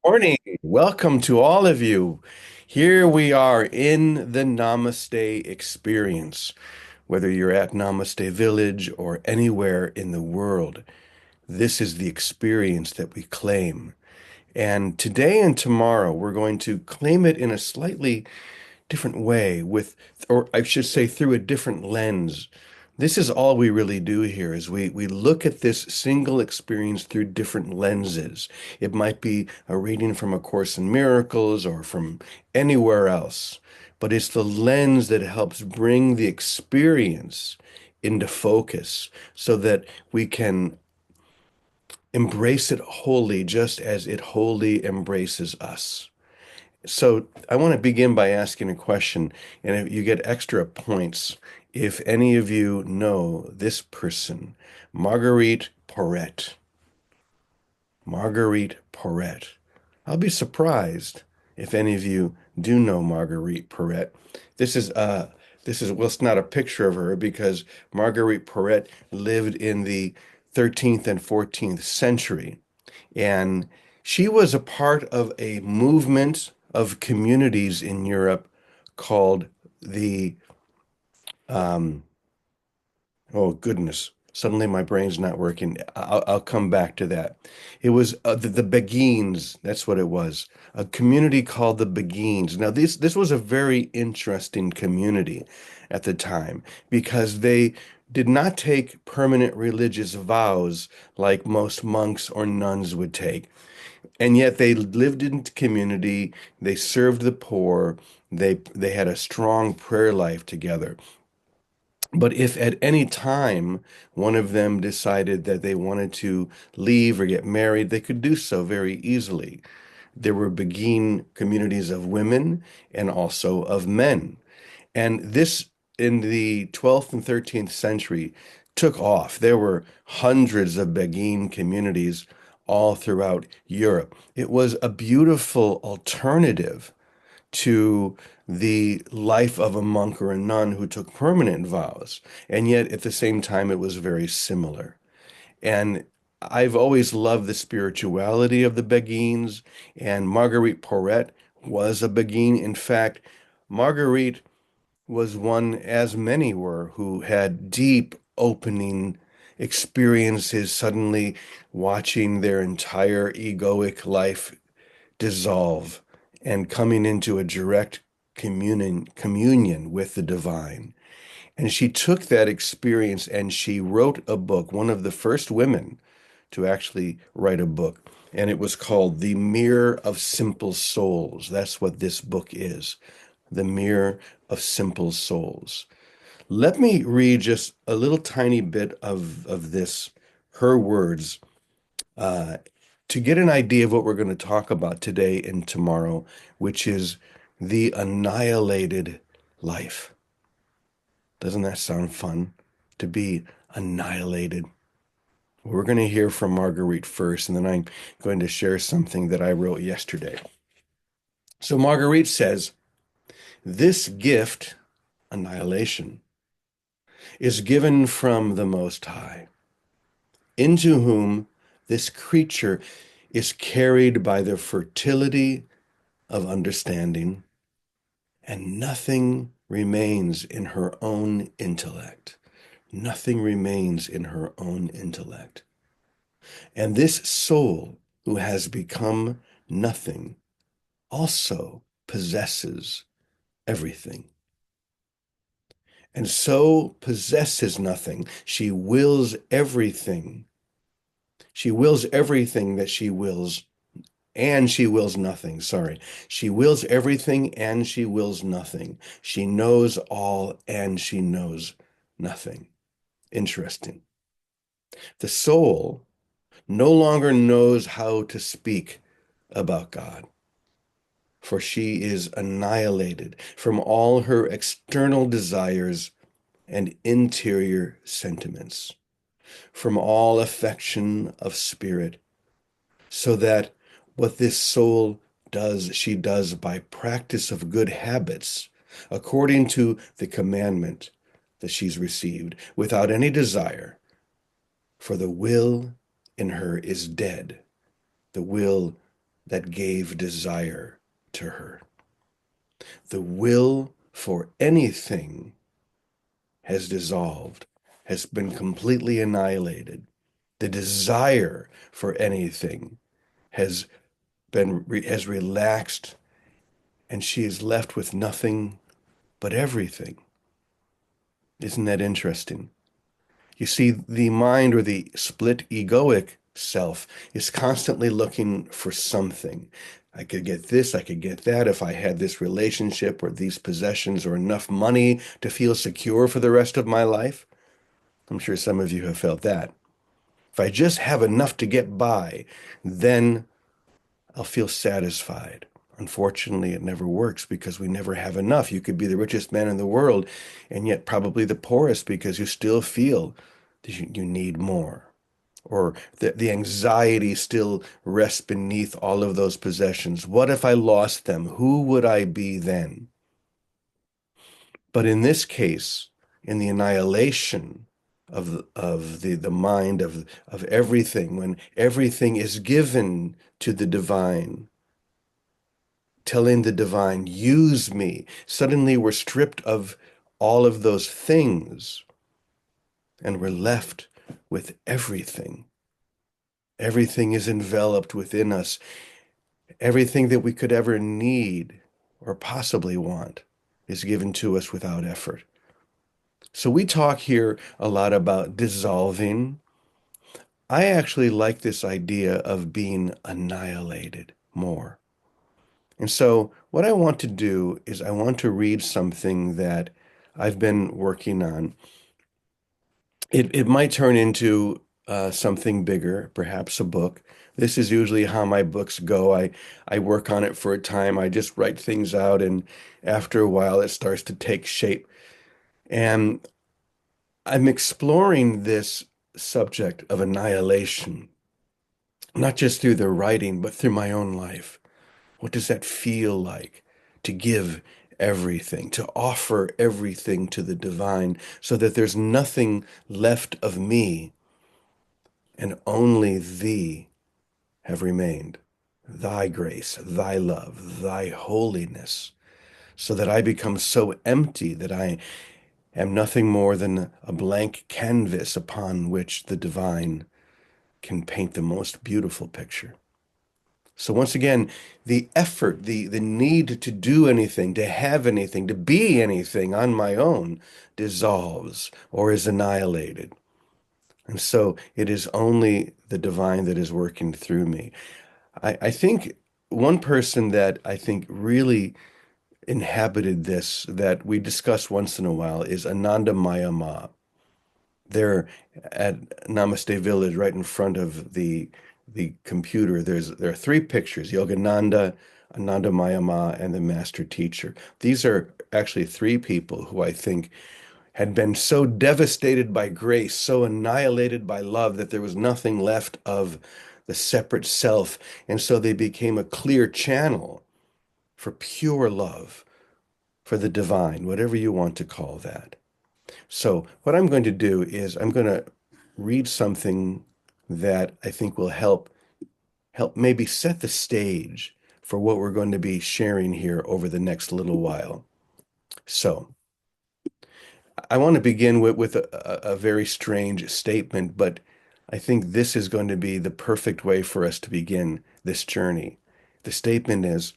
Morning. Welcome to all of you. Here we are in the Namaste experience. Whether you're at Namaste Village or anywhere in the world, this is the experience that we claim. And today and tomorrow, we're going to claim it in a slightly different way or I should say through a different lens. This is all we really do here is we look at this single experience through different lenses. It might be a reading from A Course in Miracles or from anywhere else, but it's the lens that helps bring the experience into focus so that we can embrace it wholly just as it wholly embraces us. So I want to begin by asking a question, and if you get extra points if any of you know this person, Marguerite Porete. Marguerite Porete. I'll be surprised if any of you do know Marguerite Porete. This is well, it's not a picture of her because Marguerite Porete lived in the 13th and 14th century. And she was a part of a movement of communities in Europe called the, um, oh goodness, suddenly my brain's not working. I'll come back to that. It was the Beguines, that's what it was, a community called the Beguines. Now, this was a very interesting community at the time because they did not take permanent religious vows like most monks or nuns would take. And yet they lived in community, they served the poor, they had a strong prayer life together. But if at any time one of them decided that they wanted to leave or get married, they could do so very easily. There were Beguine communities of women and also of men. And this in the 12th and 13th century took off. There were hundreds of Beguine communities all throughout Europe. It was a beautiful alternative to the life of a monk or a nun who took permanent vows. And yet at the same time, it was very similar. And I've always loved the spirituality of the Beguines, and Marguerite Porete was a Beguine. In fact, Marguerite was one, as many were, who had deep opening experiences, suddenly watching their entire egoic life dissolve and coming into a direct communion with the divine. And she took that experience and she wrote a book, one of the first women to actually write a book. And it was called The Mirror of Simple Souls. That's what this book is. The Mirror of Simple Souls. Let me read just a little tiny bit of this, her words, uh, to get an idea of what we're going to talk about today and tomorrow, which is the annihilated life. Doesn't that sound fun? To be annihilated. We're going to hear from Marguerite first, and then I'm going to share something that I wrote yesterday. So Marguerite says, this gift, annihilation, is given from the Most High, into whom this creature is carried by the fertility of understanding, and nothing remains in her own intellect. Nothing remains in her own intellect. And this soul who has become nothing also possesses everything. And so possesses nothing. She wills everything. She wills everything that she wills, and she wills nothing. Sorry. She wills everything and she wills nothing. She knows all and she knows nothing. Interesting. The soul no longer knows how to speak about God, for she is annihilated from all her external desires and interior sentiments, from all affection of spirit, so that what this soul does, she does by practice of good habits, according to the commandment that she's received, without any desire, for the will in her is dead. The will that gave desire to her. The will for anything has dissolved, has been completely annihilated. The desire for anything has has relaxed, and she is left with nothing but everything. Isn't that interesting? You see, the mind or the split egoic self is constantly looking for something. I could get this, I could get that if I had this relationship or these possessions or enough money to feel secure for the rest of my life. I'm sure some of you have felt that. If I just have enough to get by, then I'll feel satisfied. Unfortunately, it never works because we never have enough. You could be the richest man in the world and yet probably the poorest because you still feel that you need more. Or the anxiety still rests beneath all of those possessions. What if I lost them? Who would I be then? But in this case, in the annihilation of the mind of everything, when everything is given to the divine, telling the divine, use me, suddenly we're stripped of all of those things and we're left with everything. Everything is enveloped within us. Everything that we could ever need or possibly want is given to us without effort. So we talk here a lot about dissolving. I actually like this idea of being annihilated more. And so what I want to do is I want to read something that I've been working on. It might turn into something bigger, perhaps a book. This is usually how my books go. I work on it for a time. I just write things out, and after a while, it starts to take shape. And I'm exploring this subject of annihilation, not just through the writing, but through my own life. What does that feel like to give everything, to offer everything to the divine so that there's nothing left of me and only thee have remained? Thy grace, thy love, thy holiness, so that I become so empty that I am nothing more than a blank canvas upon which the divine can paint the most beautiful picture. So once again, the effort, the need to do anything, to have anything, to be anything on my own dissolves or is annihilated. And so it is only the divine that is working through me. I think one person that I think really inhabited this that we discuss once in a while is Ananda Ma. There at Namaste Village, right in front of the computer, there are three pictures: Yogananda, Ananda Mayama, and the Master Teacher. These are actually three people who I think had been so devastated by grace, so annihilated by love that there was nothing left of the separate self, and so they became a clear channel for pure love, for the divine, whatever you want to call that. So what I'm going to do is I'm going to read something that I think will help maybe set the stage for what we're going to be sharing here over the next little while. So I want to begin with a very strange statement, but I think this is going to be the perfect way for us to begin this journey. The statement is,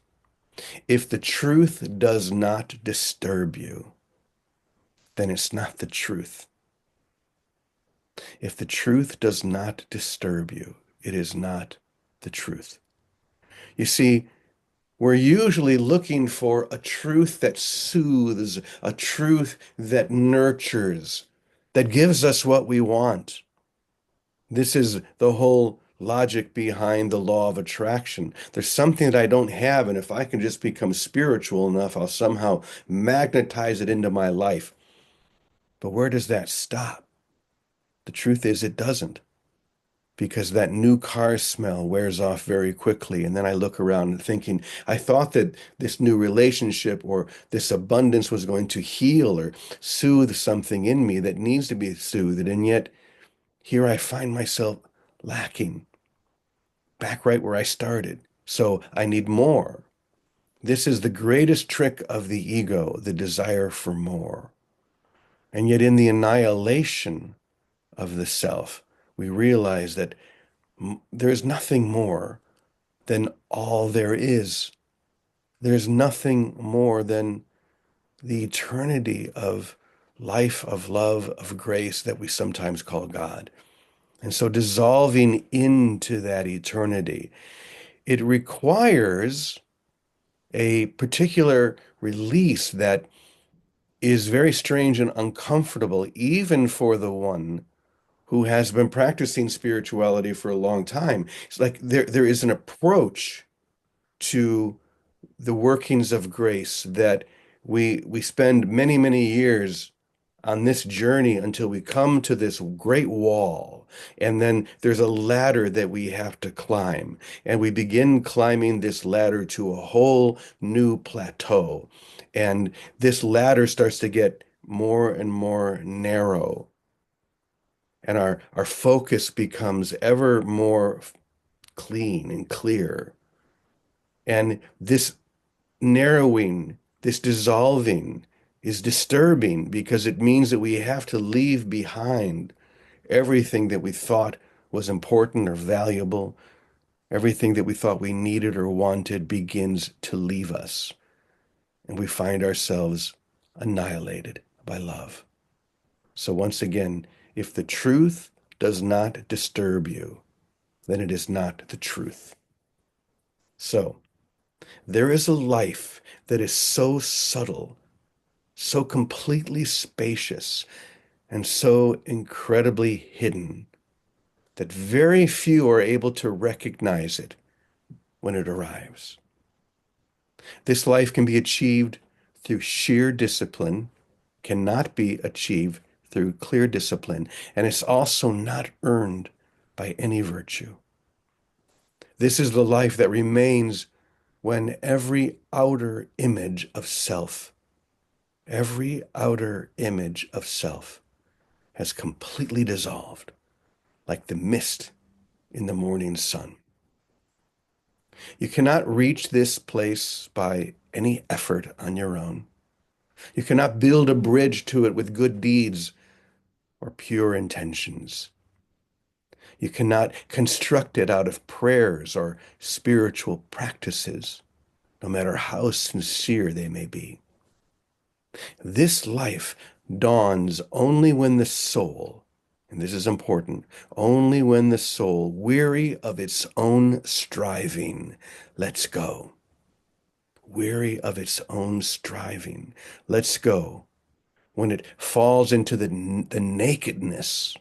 if the truth does not disturb you, then it's not the truth. If the truth does not disturb you, it is not the truth. You see, we're usually looking for a truth that soothes, a truth that nurtures, that gives us what we want. This is the whole logic behind the law of attraction. There's something that I don't have, and if I can just become spiritual enough, I'll somehow magnetize it into my life. But where does that stop? The truth is, it doesn't. Because that new car smell wears off very quickly. And then I look around thinking, I thought that this new relationship or this abundance was going to heal or soothe something in me that needs to be soothed. And yet here I find myself lacking, back right where I started. So I need more. This is the greatest trick of the ego, the desire for more. And yet, in the annihilation of the self, we realize that there's nothing more than all there is. There's nothing more than the eternity of life, of love, of grace that we sometimes call God. And so dissolving into that eternity, it requires a particular release that is very strange and uncomfortable, even for the one who has been practicing spirituality for a long time. It's like there is an approach to the workings of grace that we spend many, many years on this journey until we come to this great wall. And then there's a ladder that we have to climb. And we begin climbing this ladder to a whole new plateau. And this ladder starts to get more and more narrow. And our focus becomes ever more clean and clear. And this narrowing, this dissolving is disturbing because it means that we have to leave behind everything that we thought was important or valuable. Everything that we thought we needed or wanted begins to leave us, and we find ourselves annihilated by love. So once again, if the truth does not disturb you, then it is not the truth. So there is a life that is so subtle, so completely spacious, and so incredibly hidden that very few are able to recognize it when it arrives. This life can be achieved through sheer discipline, cannot be achieved through clear discipline, and it's also not earned by any virtue. This is the life that remains when every outer image of self has completely dissolved, like the mist in the morning sun. You cannot reach this place by any effort on your own. You cannot build a bridge to it with good deeds or pure intentions. You cannot construct it out of prayers or spiritual practices, no matter how sincere they may be. This life dawns only when the soul, and this is important, only when the soul, weary of its own striving, lets go. Weary of its own striving, lets go. When it falls into the nakedness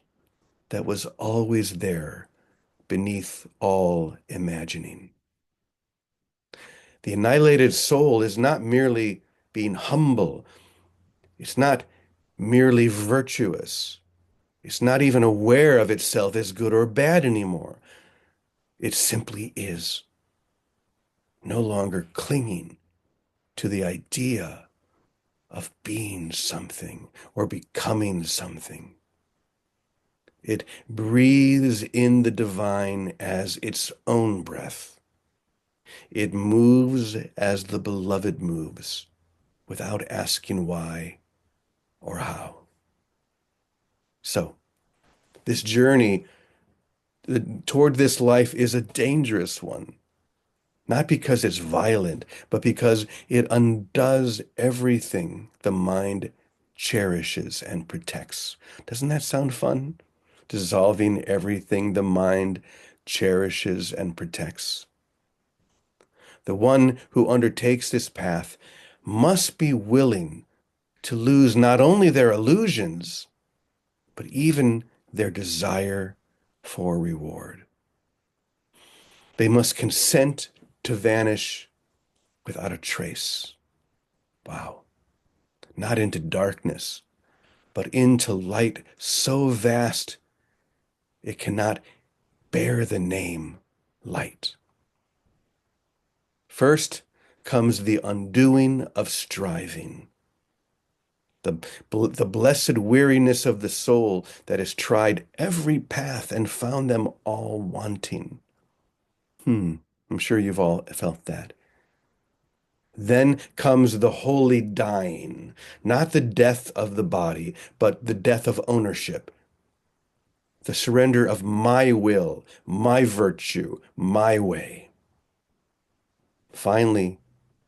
that was always there beneath all imagining. The annihilated soul is not merely being humble. It's not merely virtuous. It's not even aware of itself as good or bad anymore. It simply is, no longer clinging to the idea of being something or becoming something. It breathes in the divine as its own breath. It moves as the beloved moves, without asking why or how. So, this journey toward this life is a dangerous one, not because it's violent, but because it undoes everything the mind cherishes and protects. Doesn't that sound fun? Dissolving everything the mind cherishes and protects. The one who undertakes this path must be willing to lose not only their illusions, but even their desire for reward. They must consent to vanish without a trace. Wow. Not into darkness, but into light so vast it cannot bear the name light. First comes the undoing of striving, the blessed weariness of the soul that has tried every path and found them all wanting. I'm sure you've all felt that. Then comes the holy dying, not the death of the body, but the death of ownership, the surrender of my will, my virtue, my way. Finally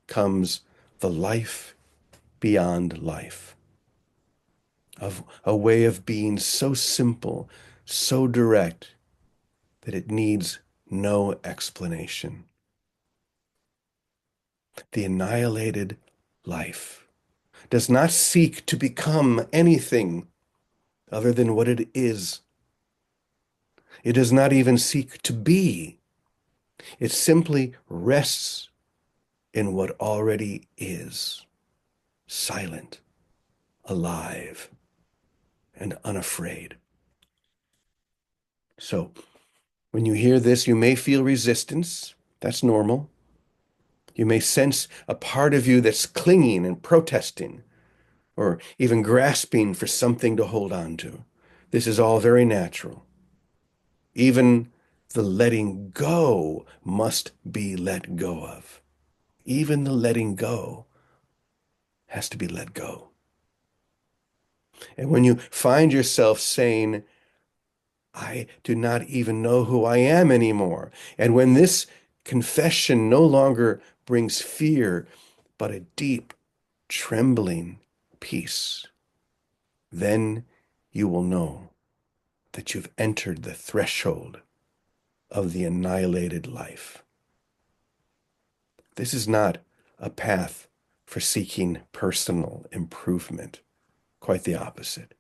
comes the life beyond life, of a way of being so simple, so direct, that it needs no explanation. The annihilated life does not seek to become anything other than what it is. It does not even seek to be. It simply rests in what already is, silent, alive, and unafraid. So, when you hear this, you may feel resistance. That's normal. You may sense a part of you that's clinging and protesting, or even grasping for something to hold on to. This is all very natural. Even the letting go must be let go of. Even the letting go has to be let go. And when you find yourself saying, I do not even know who I am anymore, and when this confession no longer brings fear, but a deep, trembling peace, then you will know that you've entered the threshold of the annihilated life. This is not a path for seeking personal improvement. Quite the opposite.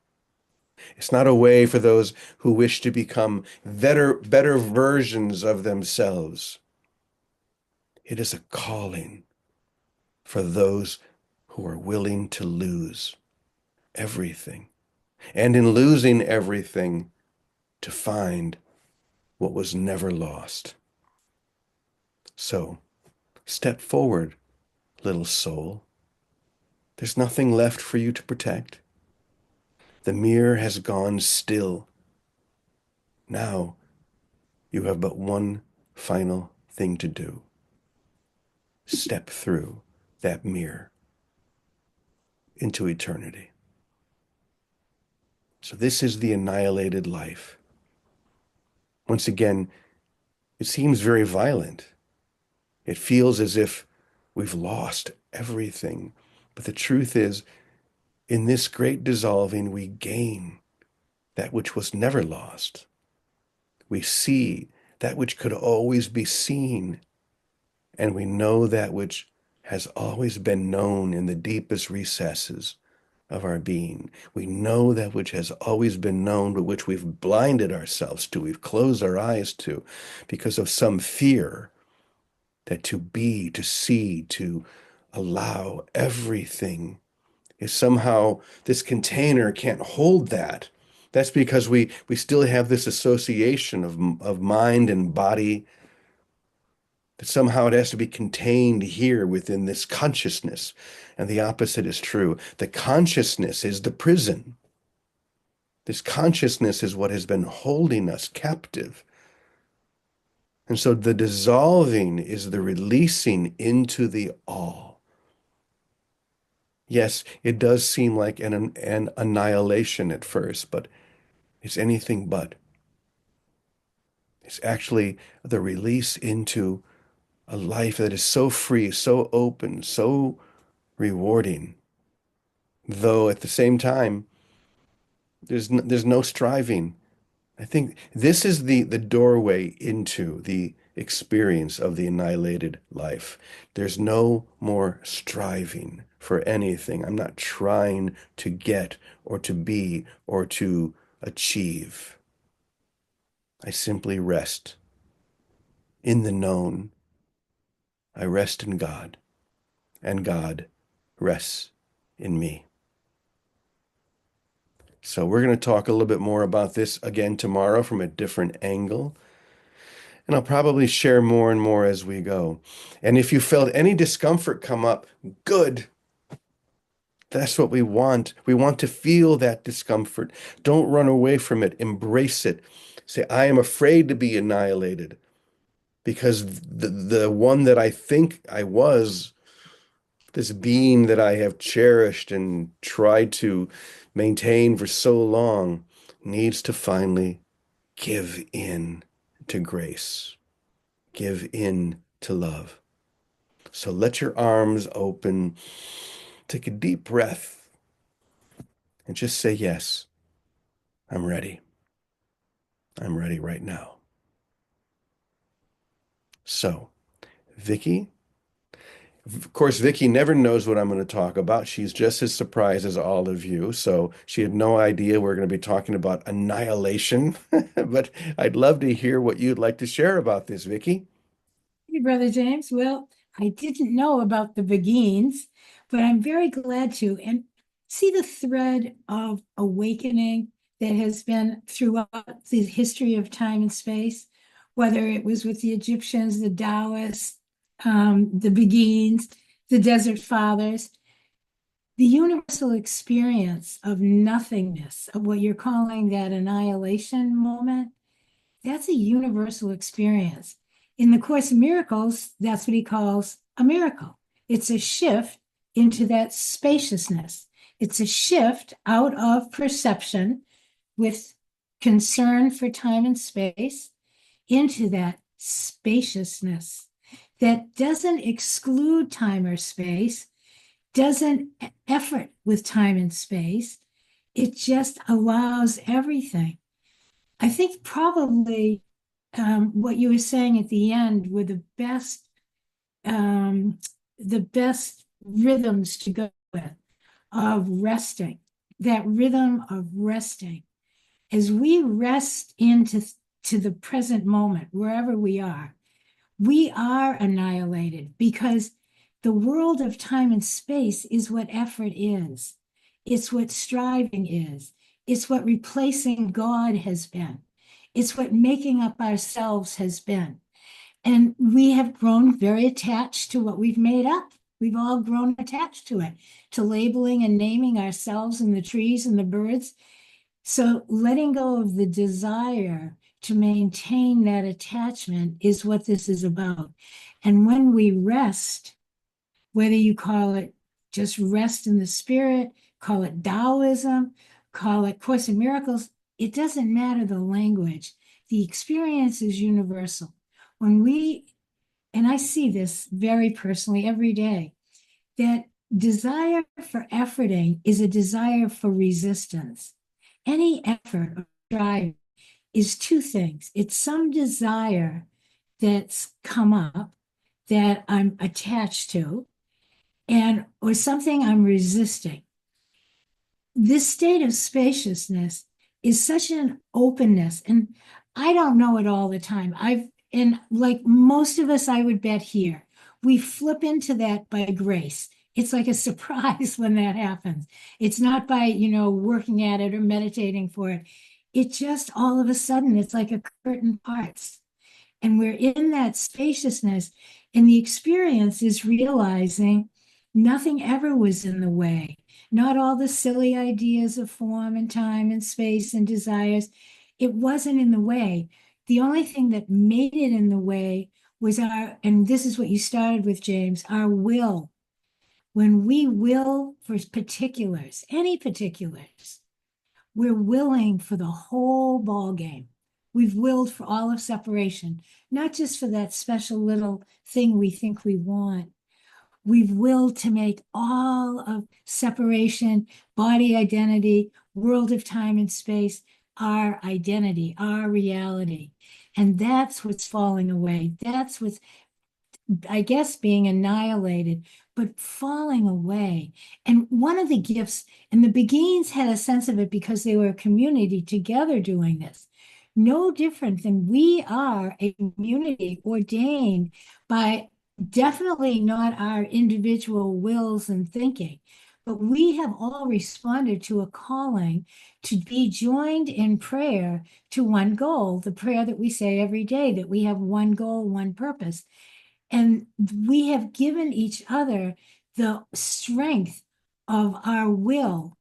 It's not a way for those who wish to become better versions of themselves. It is a calling for those who are willing to lose everything. And in losing everything, to find what was never lost. So, step forward, little soul. There's nothing left for you to protect. The mirror has gone still. Now you have but one final thing to do. Step through that mirror into eternity. So this is the annihilated life. Once again, it seems very violent. It feels as if we've lost everything. But the truth is, in this great dissolving, we gain that which was never lost. We see that which could always be seen, and we know that which has always been known in the deepest recesses of our being. We know that which has always been known, but which we've blinded ourselves to, we've closed our eyes to because of some fear that to be, to see, to allow everything is somehow this container can't hold that. That's because we still have this association of mind and body, that somehow it has to be contained here within this consciousness. And the opposite is true. The consciousness is the prison. This consciousness is what has been holding us captive. And so the dissolving is the releasing into the all. Yes, it does seem like an annihilation at first, but it's anything but. It's actually the release into a life that is so free, so open, so rewarding. Though at the same time, there's no striving. I think this is the doorway into the experience of the annihilated life. There's no more striving for anything. I'm not trying to get or to be or to achieve. I simply rest in the known. I rest in God, and God rests in me. So we're going to talk a little bit more about this again tomorrow from a different angle. And I'll probably share more and more as we go. And if you felt any discomfort come up, good. That's what we want. We want to feel that discomfort. Don't run away from it. Embrace it. Say, I am afraid to be annihilated because the one that I think I was, this being that I have cherished and tried to maintain for so long, needs to finally give in to grace, give in to love. So let your arms open, take a deep breath, and just say, yes, I'm ready. I'm ready right now. So, Vicky, of course, Vicky never knows what I'm going to talk about. She's just as surprised as all of you. So she had no idea we're going to be talking about annihilation. But I'd love to hear what you'd like to share about this, Vicky. Hey, Brother James. Well, I didn't know about the Beguines, but I'm very glad to. And see the thread of awakening that has been throughout the history of time and space, whether it was with the Egyptians, the Taoists, the Beguines, the Desert Fathers, the universal experience of nothingness, of what you're calling that annihilation moment. That's a universal experience. In the Course in Miracles, that's what he calls a miracle. It's a shift into that spaciousness. It's a shift out of perception with concern for time and space into that spaciousness that doesn't exclude time or space, doesn't effort with time and space. It just allows everything. I think probably what you were saying at the end were um, the best rhythms to go with of resting. That rhythm of resting as we rest into the present moment, wherever we are annihilated because the world of time and space is what effort is. It's what striving is. It's what replacing God has been. It's what making up ourselves has been. And we have grown very attached to what we've made up. We've all grown attached to it, to labeling and naming ourselves and the trees and the birds. So letting go of the desire to maintain that attachment is what this is about. And when we rest, whether you call it just rest in the spirit, call it Taoism, call it Course in Miracles, it doesn't matter the language. The experience is universal. When we, and I see this very personally every day, that desire for efforting is a desire for resistance. Any effort or drive is two things. It's some desire that's come up that I'm attached to, and or something I'm resisting. This state of spaciousness is such an openness, and I don't know it all the time. And like most of us, I would bet here, we flip into that by grace. It's like a surprise when that happens. It's not by, working at it or meditating for it. It just all of a sudden, it's like a curtain parts. And we're in that spaciousness. And the experience is realizing nothing ever was in the way. Not all the silly ideas of form and time and space and desires. It wasn't in the way. The only thing that made it in the way was and this is what you started with, James, our will. When we will for particulars, any particulars, we're willing for the whole ball game. We've willed for all of separation, not just for that special little thing we think we want. We've willed to make all of separation, body identity, world of time and space, our identity, our reality. And that's what's falling away. That's what's, I guess, being annihilated, but falling away. And one of the gifts, and the Beguines had a sense of it because they were a community together doing this. No different than we are a community ordained by definitely not our individual wills and thinking, but we have all responded to a calling to be joined in prayer to one goal, the prayer that we say every day, that we have one goal, one purpose. And we have given each other the strength of our will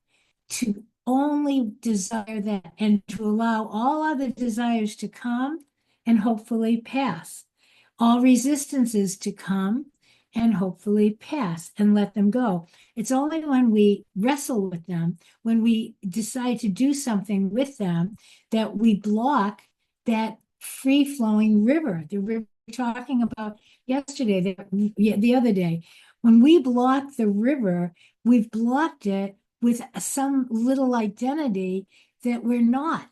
to only desire that and to allow all other desires to come and hopefully pass. all resistances to come and hopefully pass and let them go. It's only when we wrestle with them, when we decide to do something with them, that we block that free flowing river, the river we were talking about yesterday, the other day. When we block the river, we've blocked it with some little identity that we're not.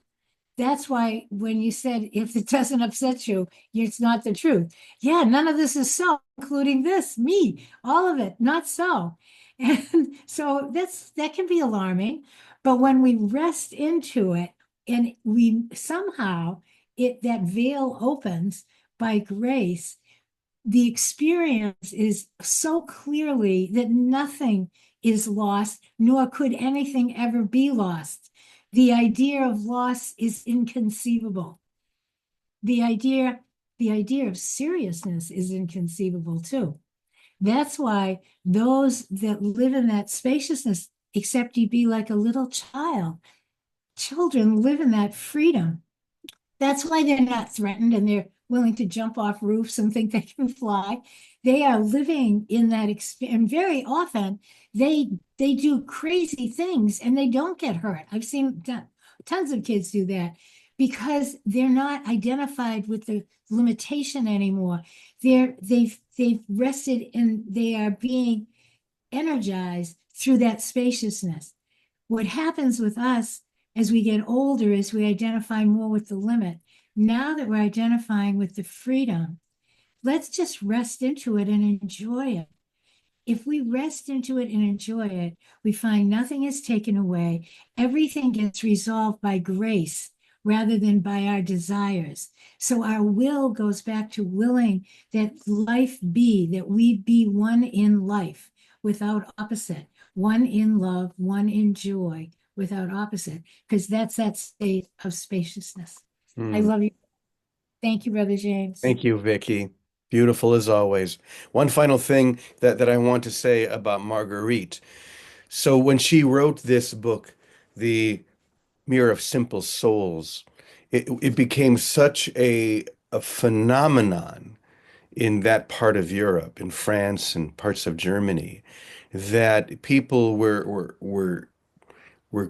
That's why when you said, if it doesn't upset you, it's not the truth. Yeah, none of this is so, including this, me, all of it, not so. And so that can be alarming. But when we rest into it and we somehow that veil opens by grace, the experience is so clearly that nothing is lost, nor could anything ever be lost. The idea of loss is inconceivable. The idea, the idea of seriousness is inconceivable too. That's why those that live in that spaciousness, except you be like a little child, children live in that freedom. That's why they're not threatened and they're willing to jump off roofs and think they can fly. They are living in that experience. And very often they do crazy things and they don't get hurt. I've seen tons of kids do that because they're not identified with the limitation anymore. They've rested and they are being energized through that spaciousness. What happens with us as we get older is we identify more with the limit. Now that we're identifying with the freedom, let's just rest into it and enjoy it. If we rest into it and enjoy it, we find nothing is taken away. Everything gets resolved by grace rather than by our desires. So our will goes back to willing that life be, that we be one in life without opposite, one in love, one in joy without opposite, because that's that state of spaciousness. I love you. Thank you, Brother James. Thank you, Vicky. Beautiful as always. One final thing that I want to say about Marguerite. So when she wrote this book, The Mirror of Simple Souls, it became such a phenomenon in that part of Europe, in France and parts of Germany, that people were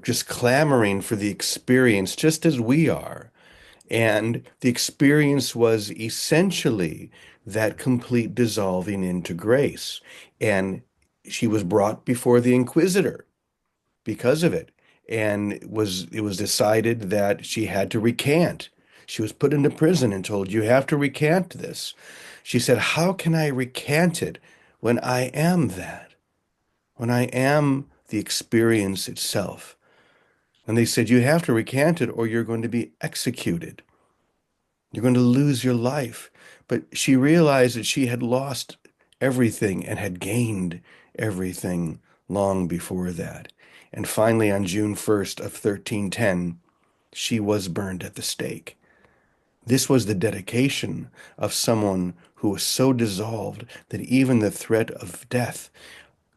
just clamoring for the experience, just as we are. And the experience was essentially that complete dissolving into grace. And she was brought before the Inquisitor because of it. And it was decided that she had to recant. She was put into prison and told, you have to recant this. She said, how can I recant it when I am that? When I am the experience itself? And they said, you have to recant it or you're going to be executed. You're going to lose your life. But she realized that she had lost everything and had gained everything long before that. And finally, on June 1st of 1310, she was burned at the stake. This was the dedication of someone who was so dissolved that even the threat of death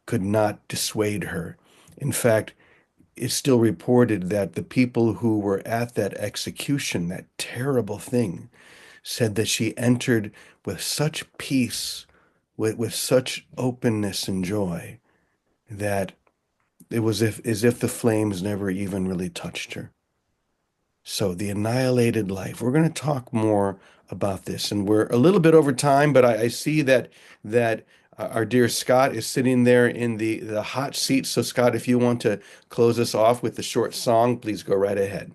could not dissuade her. In fact, it's still reported that the people who were at that execution, that terrible thing, said that she entered with such peace, with such openness and joy, that it was as if the flames never even really touched her. So the annihilated life. We're going to talk more about this, and we're a little bit over time, but I see that our dear Scott is sitting there in the hot seat. So Scott, if you want to close us off with the short song, please go right ahead.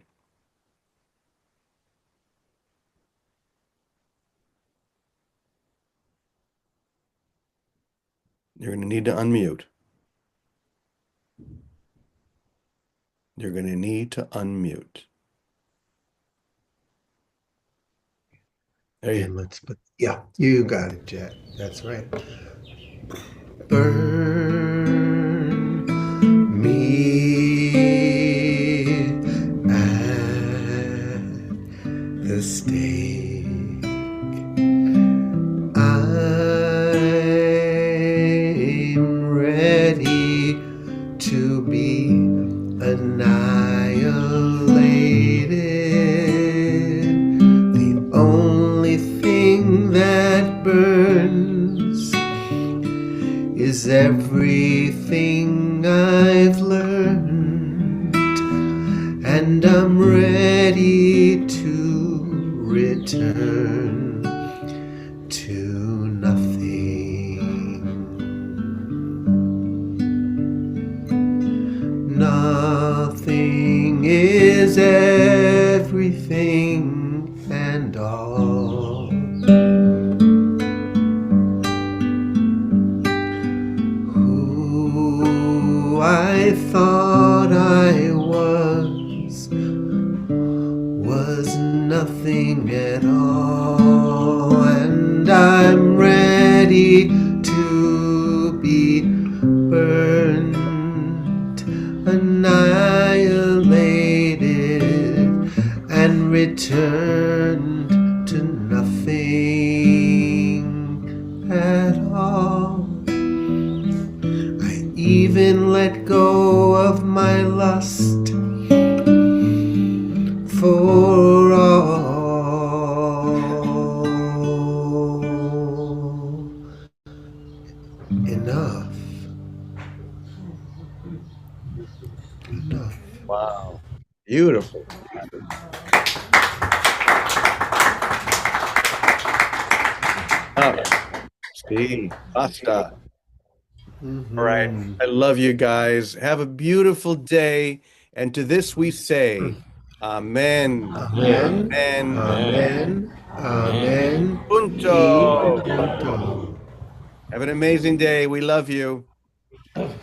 You're going to need to unmute. You're going to need to unmute. There you And let's put, yeah, you got it, Jack. That's right. Burn me at the stake. I'm ready to be annihilated. The only thing that is everything I've learned, and I'm ready to return to nothing. Nothing is everything and all. Who I thought I was nothing at all, and I'm ready to be burned, annihilated, and returned to nothing at all. I even let go of my lust for all. Enough. Enough. Wow. Beautiful. See, basta. All right. I love you guys. Have a beautiful day. And to this we say, Amen. Amen. Amen. Amen. Amen. Punto. Punto. Have an amazing day. We love you.